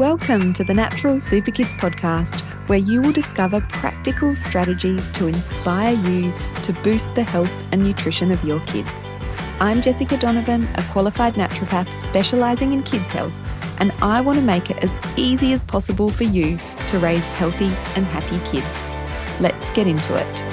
Welcome to the Natural Super Kids podcast, where you will discover practical strategies to inspire you to boost the health and nutrition of your kids. I'm Jessica Donovan, a qualified naturopath specialising in kids' health, and I want to make it as easy as possible for you to raise healthy and happy kids. Let's get into it.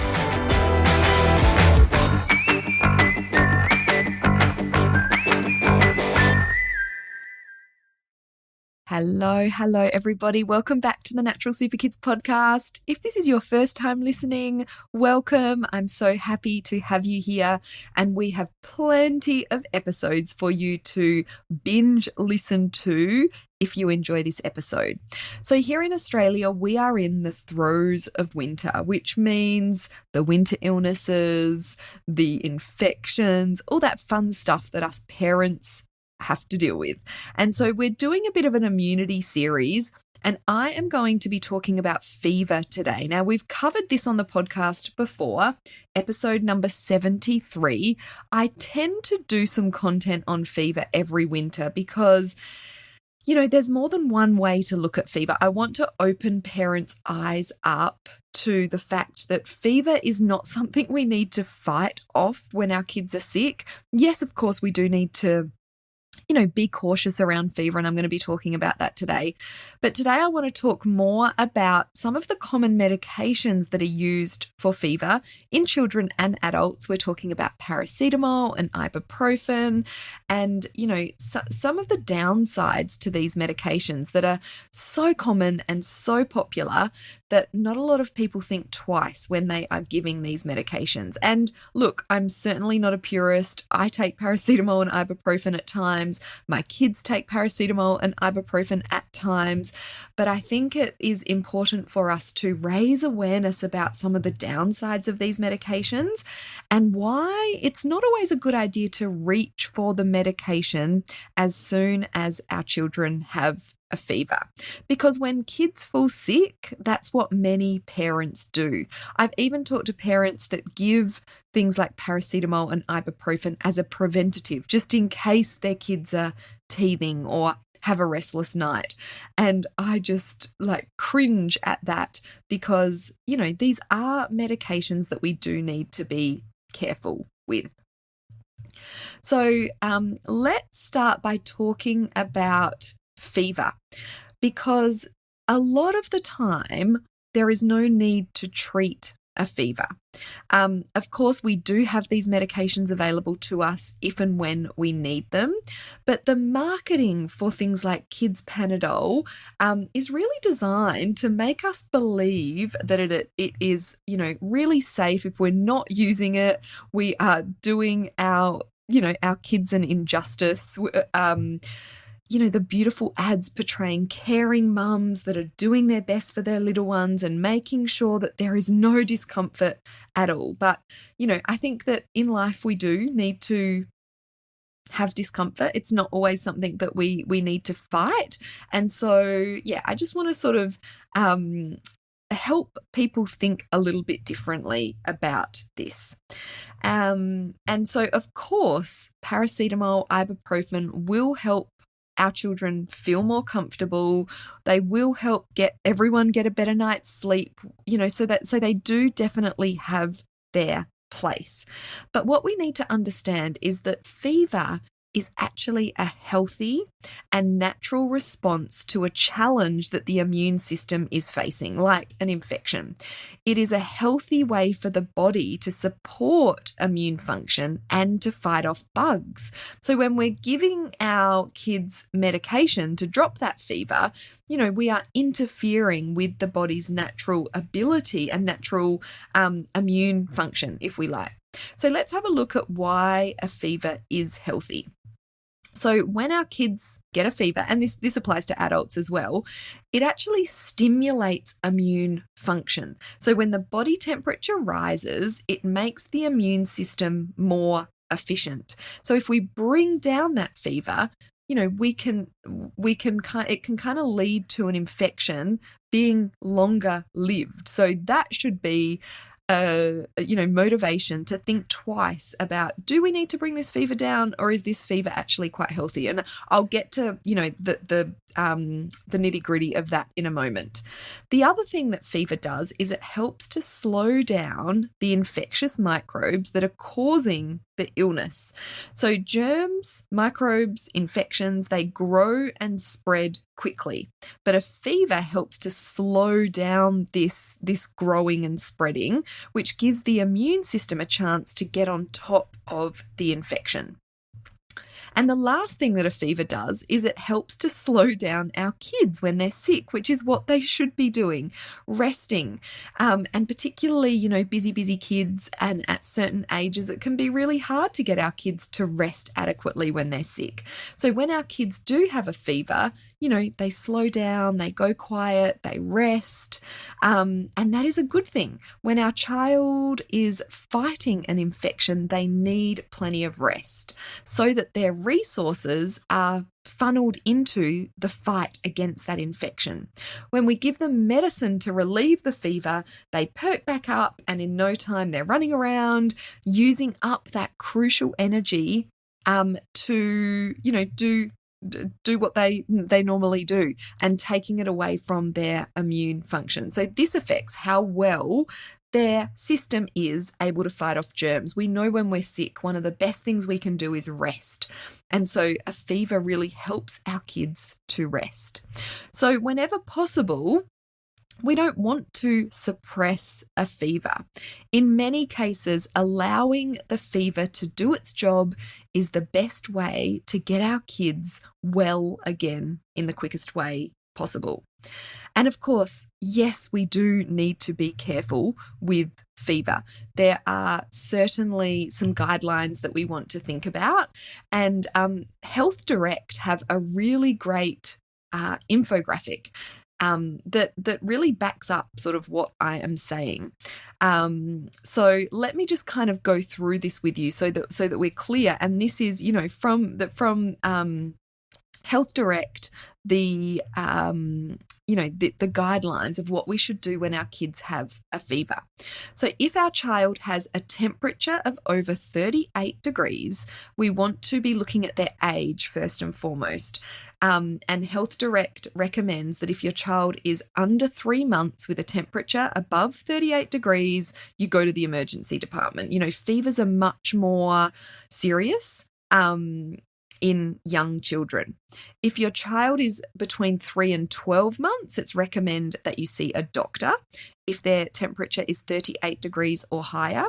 Hello, everybody. Welcome back to the Natural Super Kids podcast. If this is your first time listening, welcome. I'm so happy to have you here, and we have plenty of episodes for you to binge listen to if you enjoy this episode. So here in Australia, we are in the throes of winter, which means the winter illnesses, the infections, all that fun stuff that us parents have to deal with. And so we're doing a bit of an immunity series, and I am going to be talking about fever today. Now, we've covered this on the podcast before, episode number 73. I tend to do some content on fever every winter because there's more than one way to look at fever. I want to open parents' eyes up to the fact that fever is not something we need to fight off when our kids are sick. Yes, of course, we do need to be cautious around fever, and I'm going to be talking about that today. But today I want to talk more about some of the common medications that are used for fever in children and adults. We're talking about paracetamol and ibuprofen and, some of the downsides to these medications that are so common and so popular that not a lot of people think twice when they are giving these medications. And look, I'm certainly not a purist. I take paracetamol and ibuprofen at times. My kids take paracetamol and ibuprofen at times. But I think it is important for us to raise awareness about some of the downsides of these medications and why it's not always a good idea to reach for the medication as soon as our children have a fever. Because when kids fall sick, that's what many parents do. I've even talked to parents that give things like paracetamol and ibuprofen as a preventative, just in case their kids are teething or have a restless night. And I just cringe at that because, these are medications that we do need to be careful with. So let's start by talking about fever, because a lot of the time there is no need to treat a fever. Of course, we do have these medications available to us if and when we need them, but the marketing for things like kids Panadol is really designed to make us believe that it is, really safe. If we're not using it, we are doing our kids an injustice. The beautiful ads portraying caring mums that are doing their best for their little ones and making sure that there is no discomfort at all. But, I think that in life we do need to have discomfort. It's not always something that we need to fight. And so, I just want to sort of help people think a little bit differently about this. And so, of course, paracetamol, ibuprofen will help our children feel more comfortable. They will help everyone get a better night's sleep, so they do definitely have their place. But what we need to understand is that fever is actually a healthy and natural response to a challenge that the immune system is facing, like an infection. It is a healthy way for the body to support immune function and to fight off bugs. So when we're giving our kids medication to drop that fever, we are interfering with the body's natural ability and natural immune function, if we like. So let's have a look at why a fever is healthy. So when our kids get a fever, and this applies to adults as well, it actually stimulates immune function. So when the body temperature rises, it makes the immune system more efficient. So if we bring down that fever, it can kind of lead to an infection being longer lived. So that should be motivation to think twice about, do we need to bring this fever down, or is this fever actually quite healthy? And I'll get to, the the nitty-gritty of that in a moment. The other thing that fever does is it helps to slow down the infectious microbes that are causing the illness. So germs, microbes, infections, they grow and spread quickly. But a fever helps to slow down this growing and spreading, which gives the immune system a chance to get on top of the infection. And the last thing that a fever does is it helps to slow down our kids when they're sick, which is what they should be doing, resting. And particularly, busy kids and at certain ages, it can be really hard to get our kids to rest adequately when they're sick. So when our kids do have a fever, they slow down, they go quiet, they rest. And that is a good thing. When our child is fighting an infection, they need plenty of rest so that their resources are funneled into the fight against that infection. When we give them medicine to relieve the fever, they perk back up, and in no time they're running around using up that crucial energy to do what they normally do, and taking it away from their immune function. So this affects how well their system is able to fight off germs. We know when we're sick, one of the best things we can do is rest. And so a fever really helps our kids to rest. So whenever possible, we don't want to suppress a fever. In many cases, allowing the fever to do its job is the best way to get our kids well again in the quickest way possible. And of course, yes, we do need to be careful with fever. There are certainly some guidelines that we want to think about, and Health Direct have a really great infographic that really backs up sort of what I am saying. So let me just kind of go through this with you so that we're clear. And this is, from Health Direct, the guidelines of what we should do when our kids have a fever. So if our child has a temperature of over 38 degrees, we want to be looking at their age first and foremost. And Health Direct recommends that if your child is under 3 months with a temperature above 38 degrees, you go to the emergency department. Fevers are much more serious in young children. If your child is between 3 and 12 months, it's recommended that you see a doctor if their temperature is 38 degrees or higher.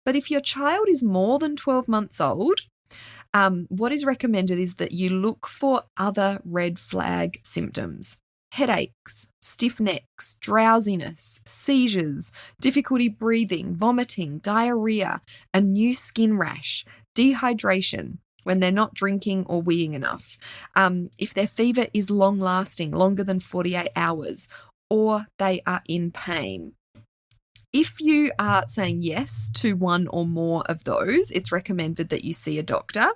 But if your child is more than 12 months old, what is recommended is that you look for other red flag symptoms: headaches, stiff necks, drowsiness, seizures, difficulty breathing, vomiting, diarrhea, a new skin rash, dehydration, when they're not drinking or weeing enough, if their fever is long-lasting, longer than 48 hours, or they are in pain. If you are saying yes to one or more of those, it's recommended that you see a doctor.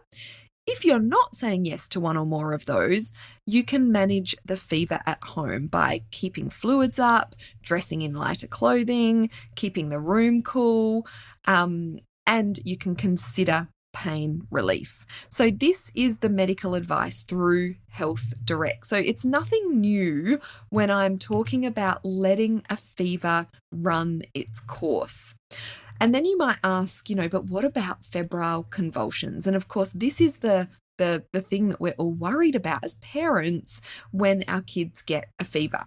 If you're not saying yes to one or more of those, you can manage the fever at home by keeping fluids up, dressing in lighter clothing, keeping the room cool, and you can consider pain relief. So this is the medical advice through Health Direct. So it's nothing new when I'm talking about letting a fever run its course. And then you might ask, but what about febrile convulsions? And of course, this is the thing that we're all worried about as parents when our kids get a fever.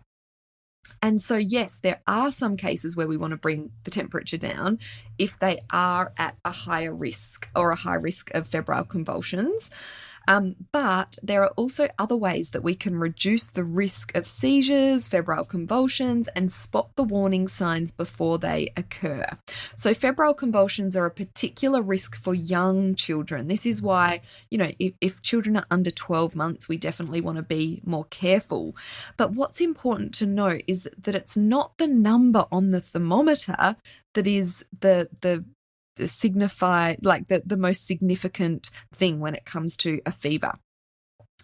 And so, yes, there are some cases where we want to bring the temperature down if they are at a higher risk or a high risk of febrile convulsions. But there are also other ways that we can reduce the risk of seizures, febrile convulsions, and spot the warning signs before they occur. So febrile convulsions are a particular risk for young children. This is why, if children are under 12 months, we definitely want to be more careful. But what's important to note is that it's not the number on the thermometer that is the most significant thing when it comes to a fever.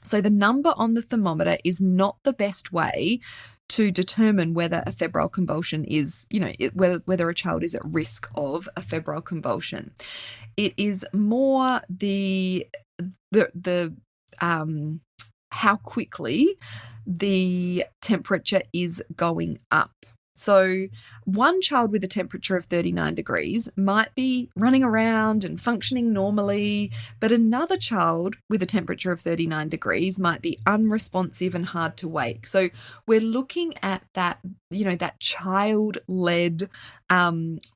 So the number on the thermometer is not the best way to determine whether a febrile convulsion is, whether a child is at risk of a febrile convulsion. It is more the how quickly the temperature is going up. So one child with a temperature of 39 degrees might be running around and functioning normally, but another child with a temperature of 39 degrees might be unresponsive and hard to wake. So we're looking at that, that child-led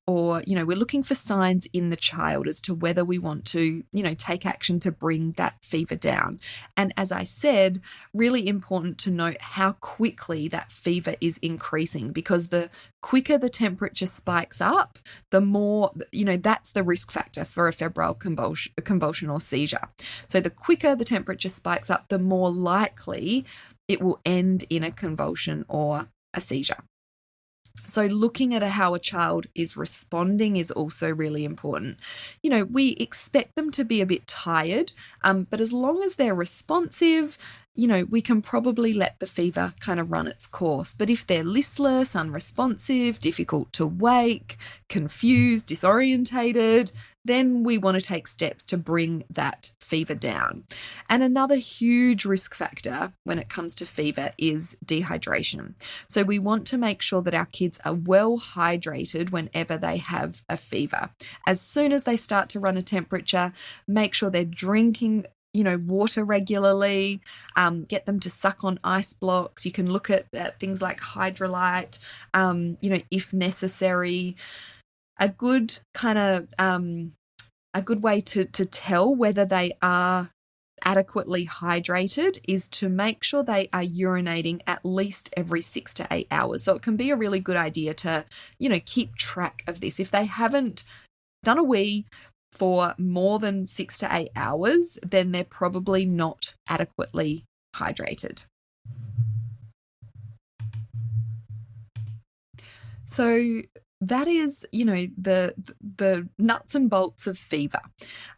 or, we're looking for signs in the child as to whether we want to, take action to bring that fever down. And as I said, really important to note how quickly that fever is increasing, because the quicker the temperature spikes up, the more, that's the risk factor for a febrile convulsion or seizure. So the quicker the temperature spikes up, the more likely it will end in a convulsion or a seizure. So looking at how a child is responding is also really important. We expect them to be a bit tired, but as long as they're responsive, we can probably let the fever kind of run its course. But if they're listless, unresponsive, difficult to wake, confused, disorientated, then we want to take steps to bring that fever down. And another huge risk factor when it comes to fever is dehydration. So we want to make sure that our kids are well hydrated whenever they have a fever. As soon as they start to run a temperature, make sure they're drinking water regularly, get them to suck on ice blocks. You can look at things like hydrolyte, if necessary. A good kind of a good way to tell whether they are adequately hydrated is to make sure they are urinating at least every 6 to 8 hours. So it can be a really good idea to, keep track of this. If they haven't done a wee for more than 6 to 8 hours, then they're probably not adequately hydrated. So that is, the nuts and bolts of fever.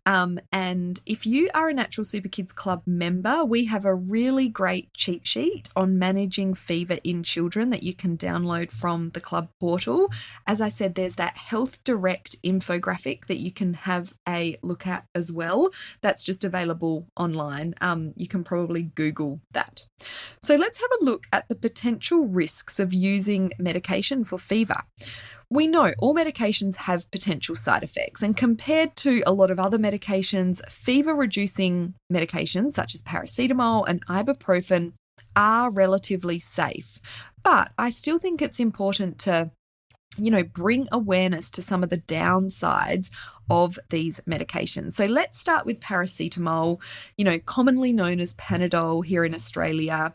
And if you are a Natural Super Kids Club member, we have a really great cheat sheet on managing fever in children that you can download from the club portal. As I said, there's that Health Direct infographic that you can have a look at as well. That's just available online. You can probably Google that. So let's have a look at the potential risks of using medication for fever. We know all medications have potential side effects, and compared to a lot of other medications, fever-reducing medications such as paracetamol and ibuprofen are relatively safe. But I still think it's important to, bring awareness to some of the downsides of these medications. So let's start with paracetamol, commonly known as Panadol here in Australia.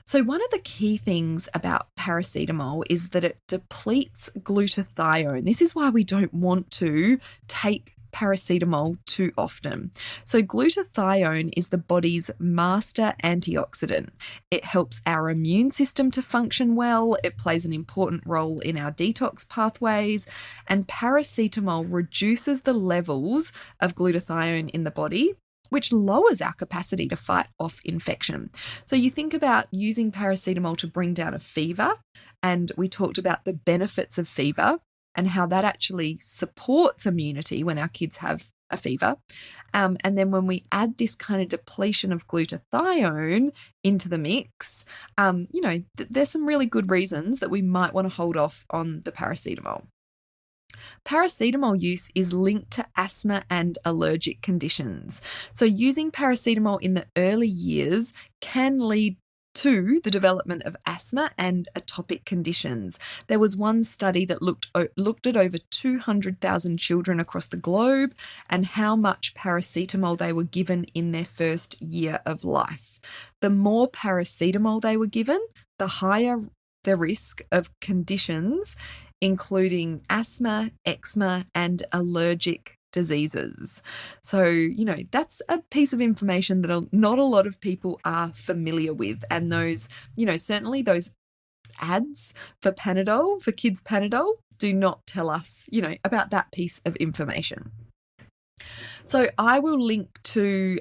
So one of the key things about paracetamol is that it depletes glutathione. This is why we don't want to take paracetamol too often. So glutathione is the body's master antioxidant. It helps our immune system to function well. It plays an important role in our detox pathways, and paracetamol reduces the levels of glutathione in the body, which lowers our capacity to fight off infection. So you think about using paracetamol to bring down a fever, and we talked about the benefits of fever and how that actually supports immunity when our kids have a fever. And then when we add this kind of depletion of glutathione into the mix, there's some really good reasons that we might want to hold off on the paracetamol. Paracetamol use is linked to asthma and allergic conditions. So using paracetamol in the early years can lead to the development of asthma and atopic conditions. There was one study that looked at over 200,000 children across the globe and how much paracetamol they were given in their first year of life. The more paracetamol they were given, the higher the risk of conditions including asthma, eczema, and allergic diseases. So, that's a piece of information that not a lot of people are familiar with. And those, certainly those ads for Panadol, for kids Panadol, do not tell us, about that piece of information. So I will link to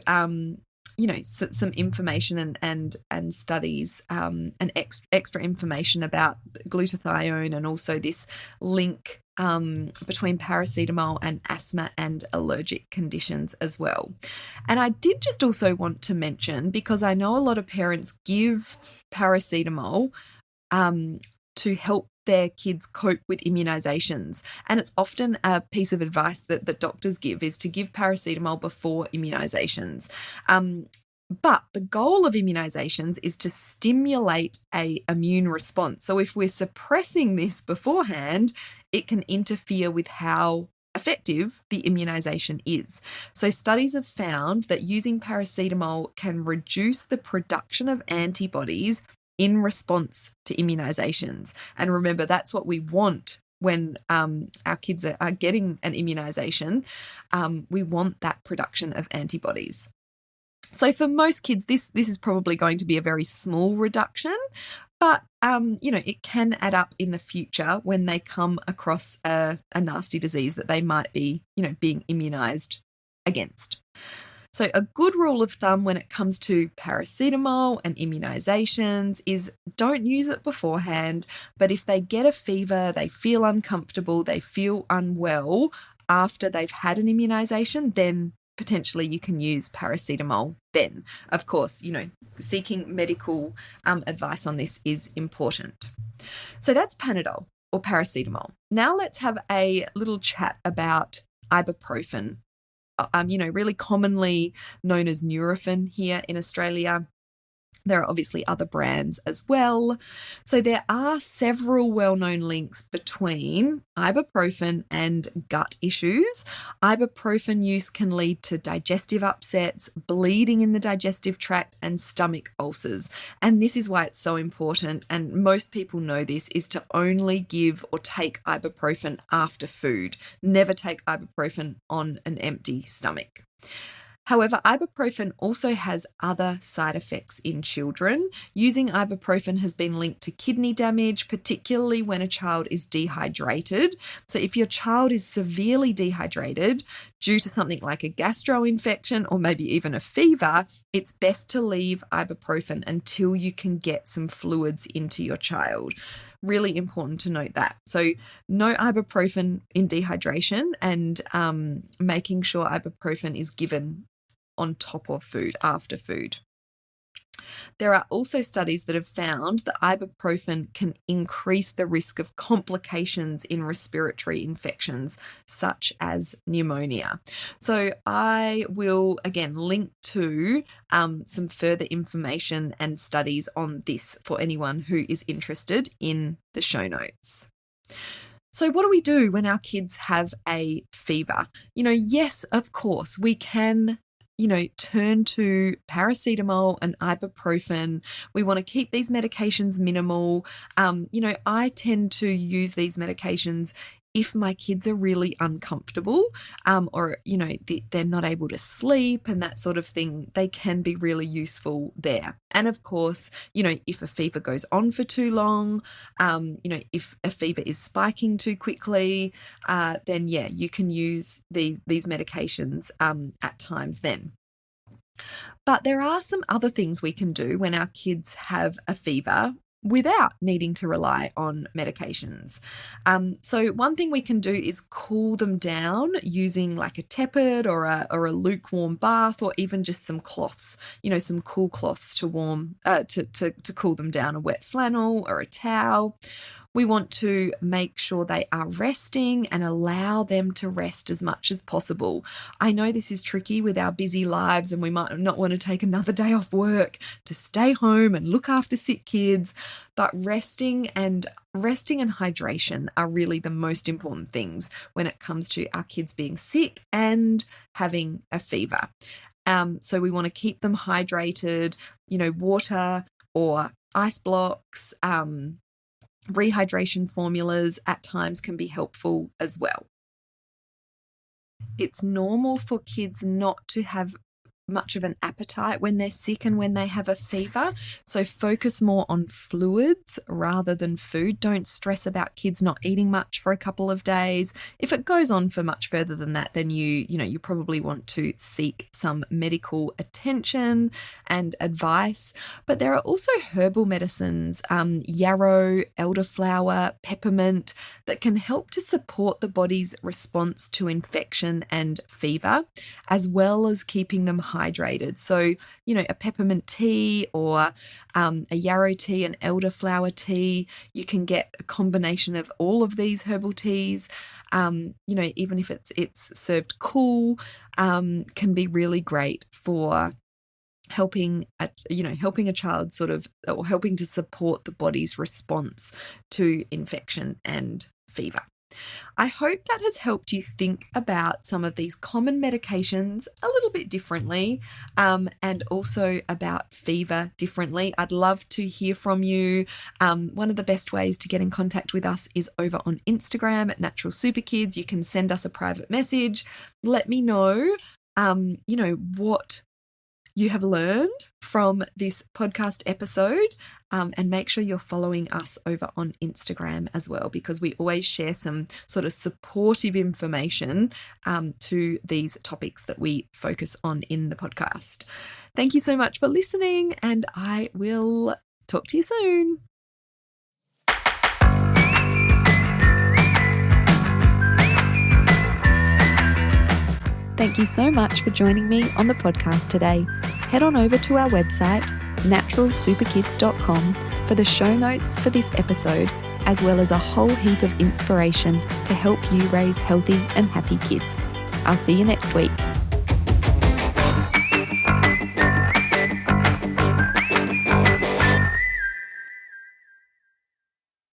some information and studies and extra information about glutathione, and also this link between paracetamol and asthma and allergic conditions as well. And I did just also want to mention, because I know a lot of parents give paracetamol to help their kids cope with immunizations. And it's often a piece of advice that doctors give, is to give paracetamol before immunizations. But the goal of immunizations is to stimulate an immune response. So if we're suppressing this beforehand, it can interfere with how effective the immunization is. So studies have found that using paracetamol can reduce the production of antibodies in response to immunizations. And remember, that's what we want when our kids are getting an immunization. We want that production of antibodies. So for most kids, this is probably going to be a very small reduction, but it can add up in the future when they come across a nasty disease that they might be, being immunized against. So a good rule of thumb when it comes to paracetamol and immunizations is don't use it beforehand, but if they get a fever, they feel uncomfortable, they feel unwell after they've had an immunization, then potentially you can use paracetamol then. Of course, seeking medical advice on this is important. So that's Panadol or paracetamol. Now let's have a little chat about ibuprofen, really commonly known as Nurofen here in Australia. There are obviously other brands as well. So there are several well-known links between ibuprofen and gut issues. Ibuprofen use can lead to digestive upsets, bleeding in the digestive tract, and stomach ulcers. And this is why it's so important, and most people know this, is to only give or take ibuprofen after food. Never take ibuprofen on an empty stomach. However, ibuprofen also has other side effects in children. Using ibuprofen has been linked to kidney damage, particularly when a child is dehydrated. So if your child is severely dehydrated due to something like a gastroinfection or maybe even a fever, it's best to leave ibuprofen until you can get some fluids into your child. Really important to note that. So no ibuprofen in dehydration, and making sure ibuprofen is given on top of food, after food. There are also studies that have found that ibuprofen can increase the risk of complications in respiratory infections, such as pneumonia. So I will, again, link to some further information and studies on this for anyone who is interested in the show notes. So what do we do when our kids have a fever? Yes, of course, we can turn to paracetamol and ibuprofen. We want to keep these medications minimal. I tend to use these medications if my kids are really uncomfortable, or, they're not able to sleep and that sort of thing. They can be really useful there. And of course, if a fever goes on for too long, if a fever is spiking too quickly, then you can use these medications at times then. But there are some other things we can do when our kids have a fever without needing to rely on medications. So one thing we can do is cool them down using like a tepid or a lukewarm bath, or even just some cloths, some cool cloths to warm, to cool them down, a wet flannel or a towel. We want to make sure they are resting and allow them to rest as much as possible. I know this is tricky with our busy lives, and we might not want to take another day off work to stay home and look after sick kids, but resting and hydration are really the most important things when it comes to our kids being sick and having a fever. So we want to keep them hydrated, water or ice blocks, rehydration formulas at times can be helpful as well. It's normal for kids not to have much of an appetite when they're sick and when they have a fever. So focus more on fluids rather than food. Don't stress about kids not eating much for a couple of days. If it goes on for much further than that, then you probably want to seek some medical attention and advice. But there are also herbal medicines, yarrow, elderflower, peppermint, that can help to support the body's response to infection and fever, as well as keeping them hydrated. So, a peppermint tea or a yarrow tea, an elderflower tea, you can get a combination of all of these herbal teas. Even if it's served cool, can be really great for helping a child or helping to support the body's response to infection and fever. I hope that has helped you think about some of these common medications a little bit differently, and also about fever differently. I'd love to hear from you. One of the best ways to get in contact with us is over on Instagram at Natural Super Kids. You can send us a private message. Let me know, what you have learned from this podcast episode, and make sure you're following us over on Instagram as well, because we always share some sort of supportive information to these topics that we focus on in the podcast. Thank you so much for listening, and I will talk to you soon. Thank you so much for joining me on the podcast today. Head on over to our website, naturalsuperkids.com, for the show notes for this episode, as well as a whole heap of inspiration to help you raise healthy and happy kids. I'll see you next week.